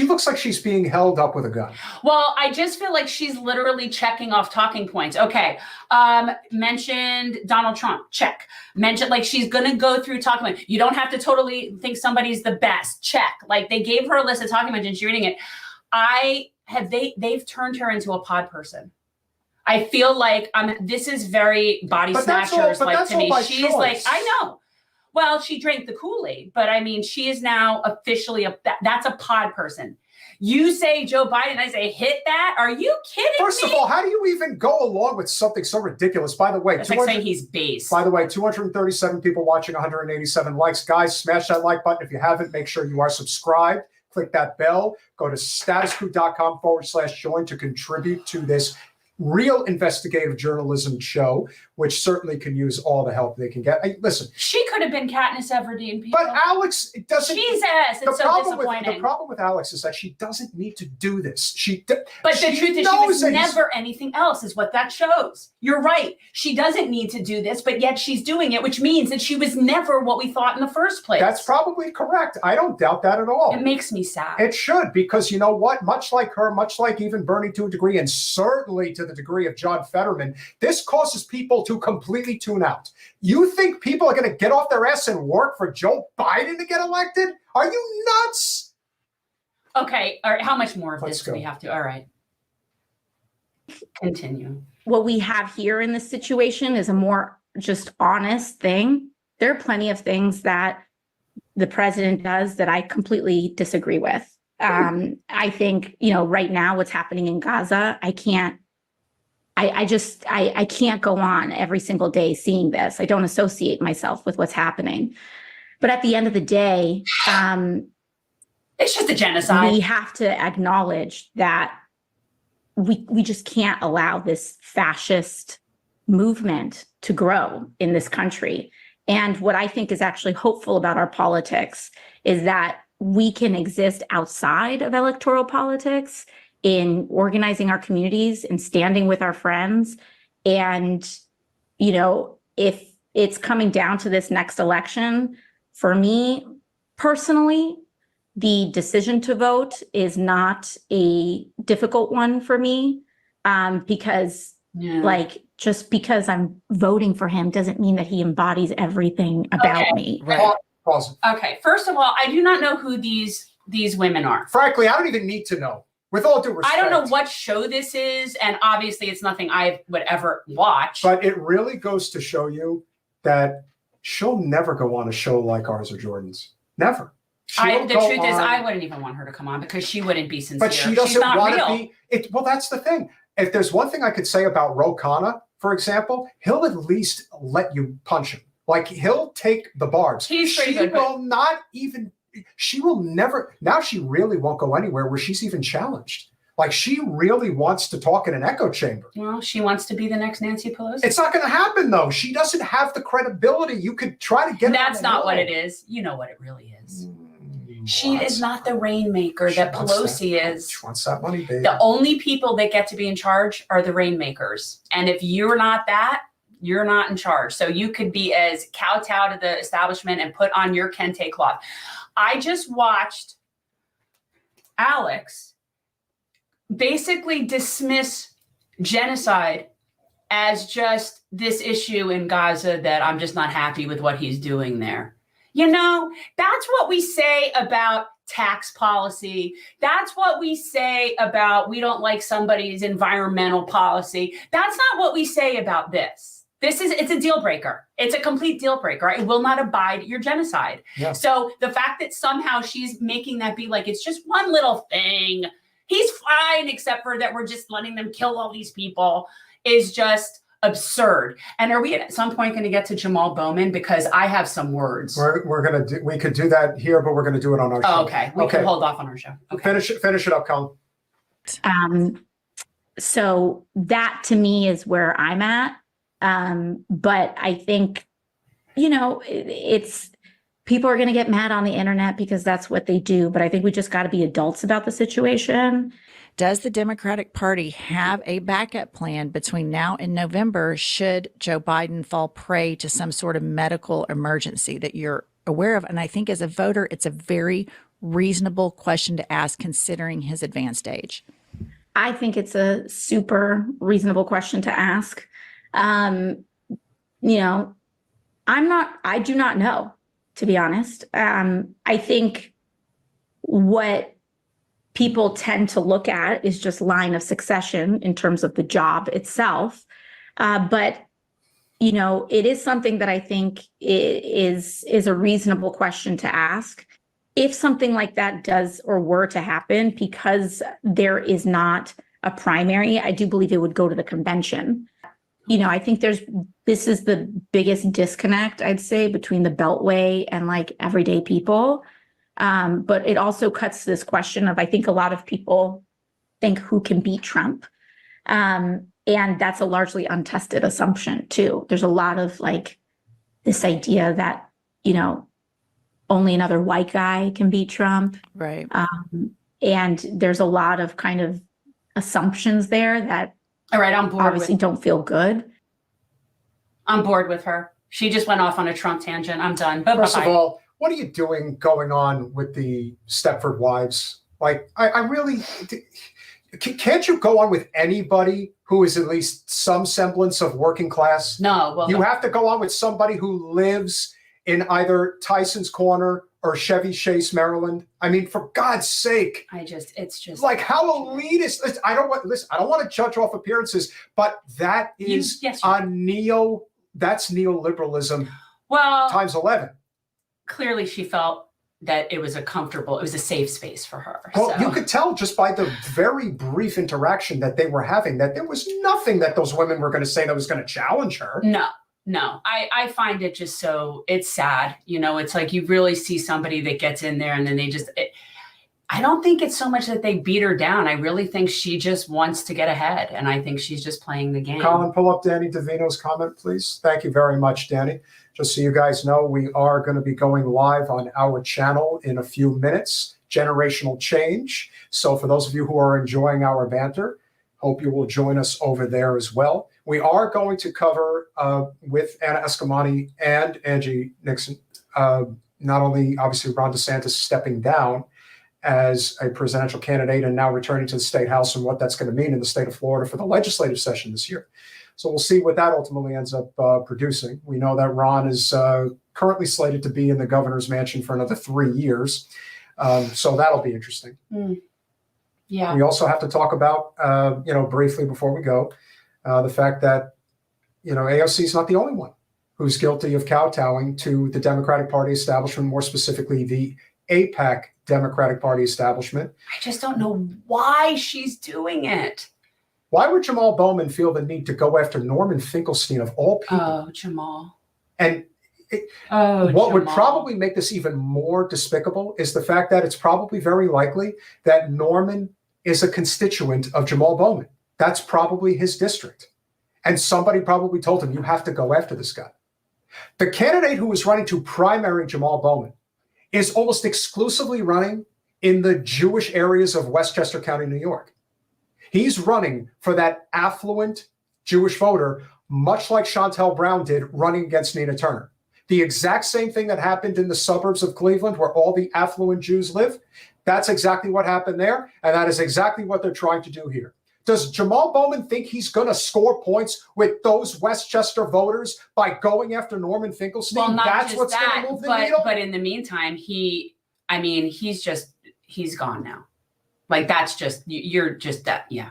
looks like she's being held up with a gun. Well, I just feel like she's literally checking off talking points. Okay. Mentioned Donald Trump. Check. Mentioned, she's going to go through talking points. You don't have to totally think somebody's the best. Check. They gave her a list of talking points and she's reading it. They've turned her into a pod person. I feel like this is very body snatchers to me. She's choice. I know. Well, she drank the Kool-Aid, but she is now officially that's a pod person. You say Joe Biden, I say hit that. Are you kidding me? First of all, how do you even go along with something so ridiculous? By the way, it's like saying he's base. By the way, 237 people watching, 187 likes. Guys, smash that like button. If you haven't, make sure you are subscribed. Click that bell. Go to statuscoup.com/join to contribute to this real investigative journalism show. which certainly can use all the help they can get. Listen, she could have been Katniss Everdeen, people. but Alex doesn't. Jesus, it's so disappointing. The problem with Alex is that she doesn't need to do this. But the truth is, she was never anything else, is what that shows. You're right. She doesn't need to do this, but yet she's doing it, which means that she was never what we thought in the first place. That's probably correct. I don't doubt that at all. It makes me sad. It should, because you know what? Much like her, much like even Bernie to a degree, and certainly to the degree of John Fetterman, this causes people to completely tune out. You think people are going to get off their ass and work for Joe Biden to get elected? Are you nuts? Okay. All right. How much more of Let's this do go. we have to? All right. Continue. What we have here in this situation is a more just honest thing. There are plenty of things that the president does that I completely disagree with. I think, right now what's happening in Gaza, I can't go on every single day seeing this. I don't associate myself with what's happening. But at the end of the day, it's just a genocide. We have to acknowledge that we just can't allow this fascist movement to grow in this country. And what I think is actually hopeful about our politics is that we can exist outside of electoral politics in organizing our communities and standing with our friends. And, if it's coming down to this next election, for me personally, the decision to vote is not a difficult one for me, because just because I'm voting for him doesn't mean that he embodies everything about me. Right. Pause. Okay. First of all, I do not know who these women are. Frankly, I don't even need to know. With all due respect. I don't know what show this is, and obviously it's nothing I would ever watch. But it really goes to show you that she'll never go on a show like ours or Jordan's. Never. The truth is, I wouldn't even want her to come on because she wouldn't be sincere. But she doesn't want to be. Well, that's the thing. If there's one thing I could say about Ro Khanna, for example, he'll at least let you punch him. Like, he'll take the barbs. He's pretty good. She will never. Now she really won't go anywhere where she's even challenged. Like, she really wants to talk in an echo chamber. Well, she wants to be the next Nancy Pelosi. It's not going to happen, though. She doesn't have the credibility. You could try to get. That's not what it is. You know what it really is. She is not the rainmaker that Pelosi is. She wants that money, baby. The only people that get to be in charge are the rainmakers. And if you're not that, you're not in charge. So you could be as kowtow to the establishment and put on your kente cloth. I just watched Alex basically dismiss genocide as just this issue in Gaza that I'm just not happy with what he's doing there. That's what we say about tax policy. That's what we say about we don't like somebody's environmental policy. That's not what we say about this. It's a deal breaker. It's a complete deal breaker. I will not abide your genocide. Yeah. So the fact that somehow she's making that be like, it's just one little thing. He's fine, except for that we're just letting them kill all these people is just absurd. And are we at some point going to get to Jamal Bowman? Because I have some words. We could do that here, but we're going to do it on our show. Oh, okay. We can hold off on our show. Okay. Finish it up, Colin. So that to me is where I'm at. But I think, it's people are going to get mad on the internet because that's what they do. But I think we just got to be adults about the situation. Does the Democratic Party have a backup plan between now and November should Joe Biden fall prey to some sort of medical emergency that you're aware of? And I think as a voter, it's a very reasonable question to ask considering his advanced age. I think it's a super reasonable question to ask. I do not know, to be honest. I think what people tend to look at is just line of succession in terms of the job itself. But it is something that I think is a reasonable question to ask. If something like that does or were to happen, because there is not a primary, I do believe it would go to the convention. I think this is the biggest disconnect, I'd say, between the Beltway and like everyday people. But it also cuts to this question of, I think a lot of people think who can beat Trump. And And that's a largely untested assumption too. There's a lot of like this idea that, you know, only another white guy can beat Trump. Right. And there's a lot of kind of assumptions there that All right, I'm bored obviously with, don't feel good. I'm bored with her. She just went off on a Trump tangent. I'm done. Bye-bye. First of all, what are you doing going on with the Stepford wives? Like, I really, can't you go on with anybody who is at least some semblance of working class? No, well, You have to go on with somebody who lives in either Tyson's Corner or Chevy Chase, Maryland. I mean, for God's sake. it's just Like, how elitist. Listen, I don't want to judge off appearances, but that is yes, that's neoliberalism well, times 11. clearly she felt that it was a safe space for her. Well, so. you could tell just by the very brief interaction that they were having that there was nothing that those women were going to say that was going to challenge her. No, I find it just it's sad. You know, it's like you really see somebody that gets in there and then I don't think it's so much that they beat her down. I really think she just wants to get ahead. And I think she's just playing the game. Colin, pull up Danny DeVino's comment, please. Thank you very much, Danny. Just so you guys know, we are going to be going live on our channel in a few minutes, Generational Change. So for those of you who are enjoying our banter, hope you will join us over there as well. We are going to cover with Anna Eskamani and Angie Nixon, not only obviously Ron DeSantis stepping down as a presidential candidate and now returning to the state house and what that's going to mean in the state of Florida for the legislative session this year. So we'll see what that ultimately ends up producing. We know that Ron is currently slated to be in the governor's mansion for another 3 years. So that'll be interesting. Yeah. We also have to talk about, briefly before we go, the fact that, AOC is not the only one who's guilty of kowtowing to the Democratic Party establishment, more specifically the AIPAC Democratic Party establishment. I just don't know why she's doing it. Why would Jamal Bowman feel the need to go after Norman Finkelstein of all people? Oh, Jamal. And what would probably make this even more despicable is the fact that it's probably very likely that Norman is a constituent of Jamal Bowman. That's probably his district. And somebody probably told him, you have to go after this guy. The candidate who is running to primary Jamal Bowman is almost exclusively running in the Jewish areas of Westchester County, New York. He's running for that affluent Jewish voter, much like Shontel Brown did running against Nina Turner. The exact same thing that happened in the suburbs of Cleveland where all the affluent Jews live. That's exactly what happened there. And that is exactly what they're trying to do here. Does Jamal Bowman think he's going to score points with those Westchester voters by going after Norman Finkelstein? Well, not That's just what's going to move the needle? But in the meantime, he's gone now. Like that's just, you're just that. Yeah.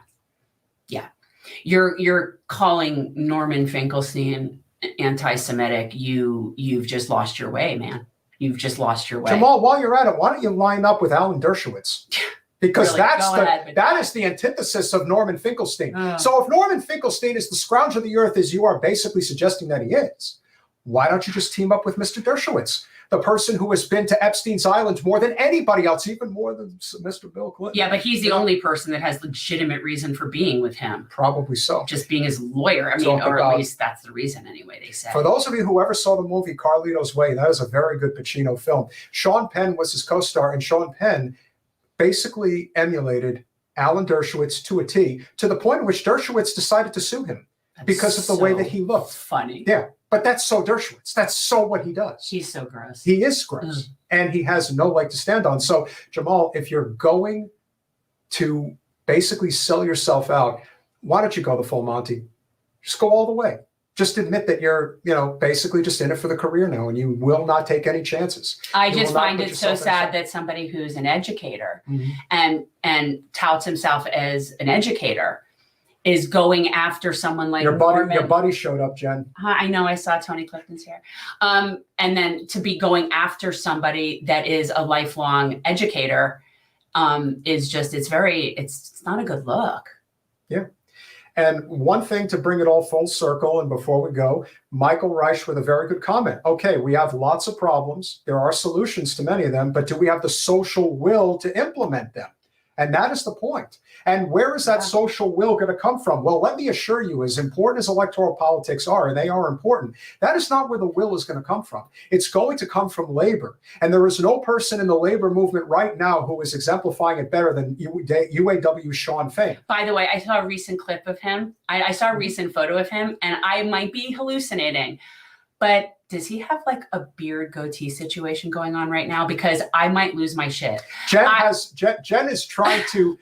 Yeah. You're calling Norman Finkelstein anti-Semitic. You've just lost your way, man. You've just lost your way. Jamal, while you're at it, why don't you line up with Alan Dershowitz? Because Really? that is the antithesis of Norman Finkelstein. So if Norman Finkelstein is the scrounge of the earth, as you are basically suggesting that he is, why don't you just team up with Mr. Dershowitz, the person who has been to Epstein's Island more than anybody else, even more than Mr. Bill Clinton? Yeah, but he's the only person that has legitimate reason for being with him. Probably so. Just being his lawyer. I mean, or at least that's the reason anyway, they say. For those of you who ever saw the movie Carlito's Way, that is a very good Pacino film. Sean Penn was his co-star, and Sean Penn basically emulated Alan Dershowitz to a T, to the point in which Dershowitz decided to sue him because of the way that he looked. Funny. Yeah, but that's so Dershowitz. That's so what he does. He's so gross. He is gross, and he has no leg to stand on. So, Jamal, if you're going to basically sell yourself out, why don't you go the full Monty? Just go all the way. Just admit that you're, basically just in it for the career now, and you will not take any chances. I just find it so sad that somebody who's an educator and touts himself as an educator is going after someone like your Norman. buddy showed up, Jen. I know, I saw Tony Clifton's here. And then to be going after somebody that is a lifelong educator is just, it's not a good look. Yeah. And one thing to bring it all full circle, and before we go, Michael Reich with a very good comment. Okay, we have lots of problems. There are solutions to many of them, but do we have the social will to implement them? And that is the point. And where is that social will going to come from? Well, let me assure you, as important as electoral politics are, and they are important, that is not where the will is going to come from. It's going to come from labor. And there is no person in the labor movement right now who is exemplifying it better than UAW Shawn Fain. By the way, I saw a recent clip of him. I saw a recent photo of him, and I might be hallucinating, but does he have like a beard goatee situation going on right now? Because I might lose my shit. Jen's trying to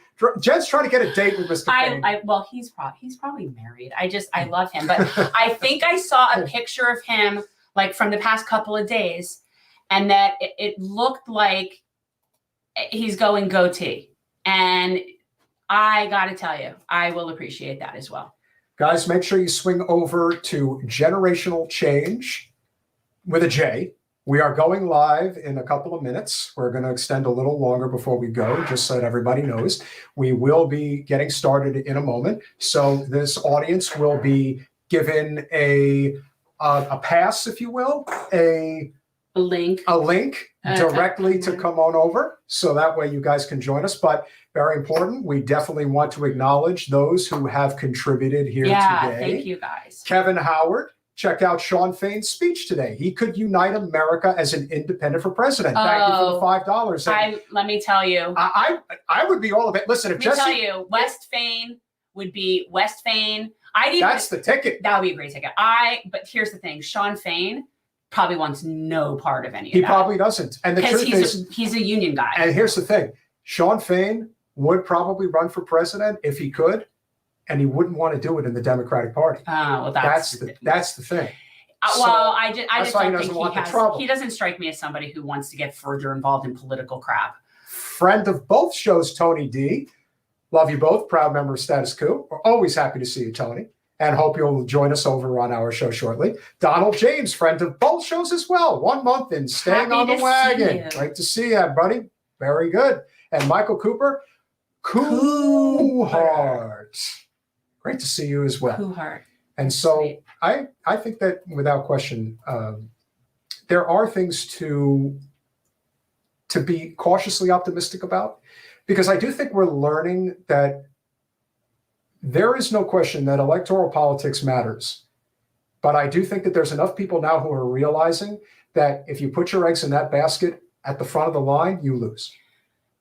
get a date with Mr. Fain. Well, he's probably married. I love him, but I think I saw a picture of him like from the past couple of days, and that it looked like he's going goatee. And I got to tell you, I will appreciate that as well. Guys, make sure you swing over to Generational Change with a J. We are going live in a couple of minutes. We're going to extend a little longer before we go, just so that everybody knows. We will be getting started in a moment. So this audience will be given a pass, if you will, a link directly to come on over. So that way you guys can join us. But very important, we definitely want to acknowledge those who have contributed here today. Thank you guys. Kevin Howard. Check out Shawn Fain's speech today. He could unite America as an independent for president. Thank you for the $5. Let me tell you. I would be all of it. Listen, West Fain would be West Fain. That's the ticket. That would be a great ticket. But here's the thing. Shawn Fain probably wants no part of any of that. He probably doesn't. And the truth is, he's a union guy. And here's the thing. Shawn Fain would probably run for president if he could. And he wouldn't want to do it in the Democratic Party. Well, that's the thing. I just don't think he doesn't strike me as somebody who wants to get further involved in political crap. Friend of both shows, Tony D. Love you both. Proud member of Status Coup. We're always happy to see you, Tony. And hope you'll join us over on our show shortly. Donald James, friend of both shows as well. 1 month and staying on the wagon. Great to see you, buddy. Very good. And Michael Cooper, Coolheart. Great to see you as well. Coolheart. And so I think that without question, there are things to be cautiously optimistic about, because I do think we're learning that there is no question that electoral politics matters. But I do think that there's enough people now who are realizing that if you put your eggs in that basket at the front of the line, you lose.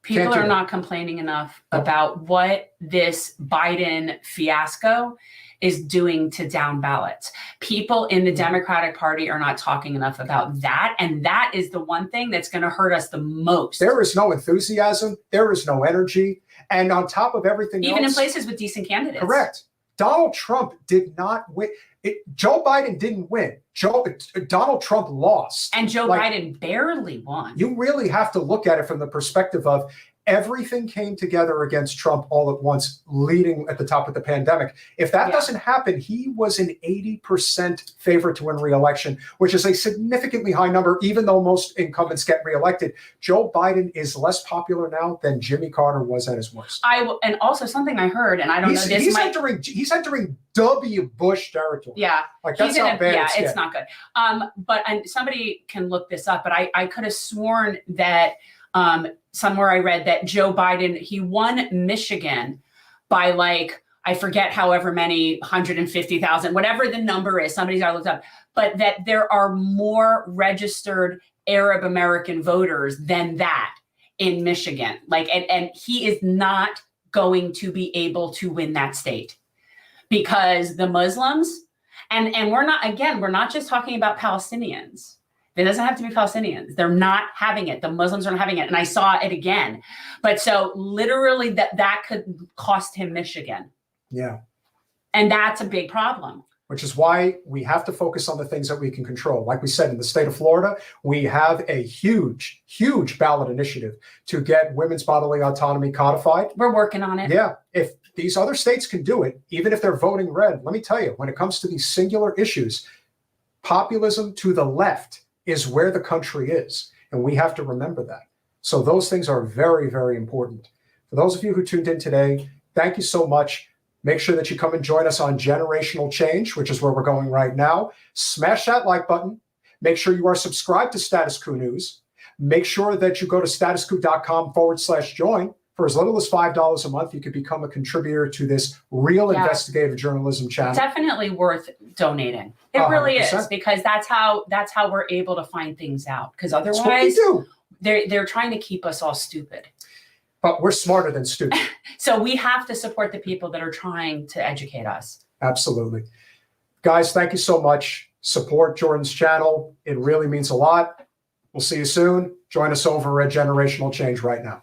People are not complaining enough about what this Biden fiasco is doing to down ballots. People in the Democratic Party are not talking enough about that. And that is the one thing that's going to hurt us the most. There is no enthusiasm. There is no energy. And on top of everything else. Even in places with decent candidates. Correct. Donald Trump did not win. Joe Biden didn't win. Donald Trump lost. And Joe Biden barely won. You really have to look at it from the perspective of everything came together against Trump all at once, leading at the top of the pandemic. If that doesn't happen, he was an 80% favorite to win re-election, which is a significantly high number, even though most incumbents get reelected. Joe Biden is less popular now than Jimmy Carter was at his worst. And also something I heard, and I don't know this. He's entering W. Bush territory. Yeah. Like that's how bad it's not good. But somebody can look this up, but I could have sworn that somewhere I read that Joe Biden, he won Michigan by I forget however many, 150,000, whatever the number is, somebody's got to look up, but that there are more registered Arab American voters than that in Michigan. And he is not going to be able to win that state because the Muslims, and we're not just talking about Palestinians. It doesn't have to be Palestinians. They're not having it. The Muslims aren't having it. And I saw it again. But so literally that could cost him Michigan. Yeah. And that's a big problem. Which is why we have to focus on the things that we can control. Like we said, in the state of Florida, we have a huge, huge ballot initiative to get women's bodily autonomy codified. We're working on it. Yeah. If these other states can do it, even if they're voting red, let me tell you, when it comes to these singular issues, populism to the left is where the country is. And we have to remember that. So those things are very, very important. For those of you who tuned in today, thank you so much. Make sure that you come and join us on Generational Change, which is where we're going right now. Smash that like button. Make sure you are subscribed to Status Coup News. Make sure that you go to statuscoup.com/join For as little as $5 a month, you could become a contributor to this real investigative journalism channel. Definitely worth donating. It really is, because that's how we're able to find things out. Because otherwise, they're trying to keep us all stupid. But we're smarter than stupid. So we have to support the people that are trying to educate us. Absolutely. Guys, thank you so much. Support Jordan's channel. It really means a lot. We'll see you soon. Join us over at Generational Change right now.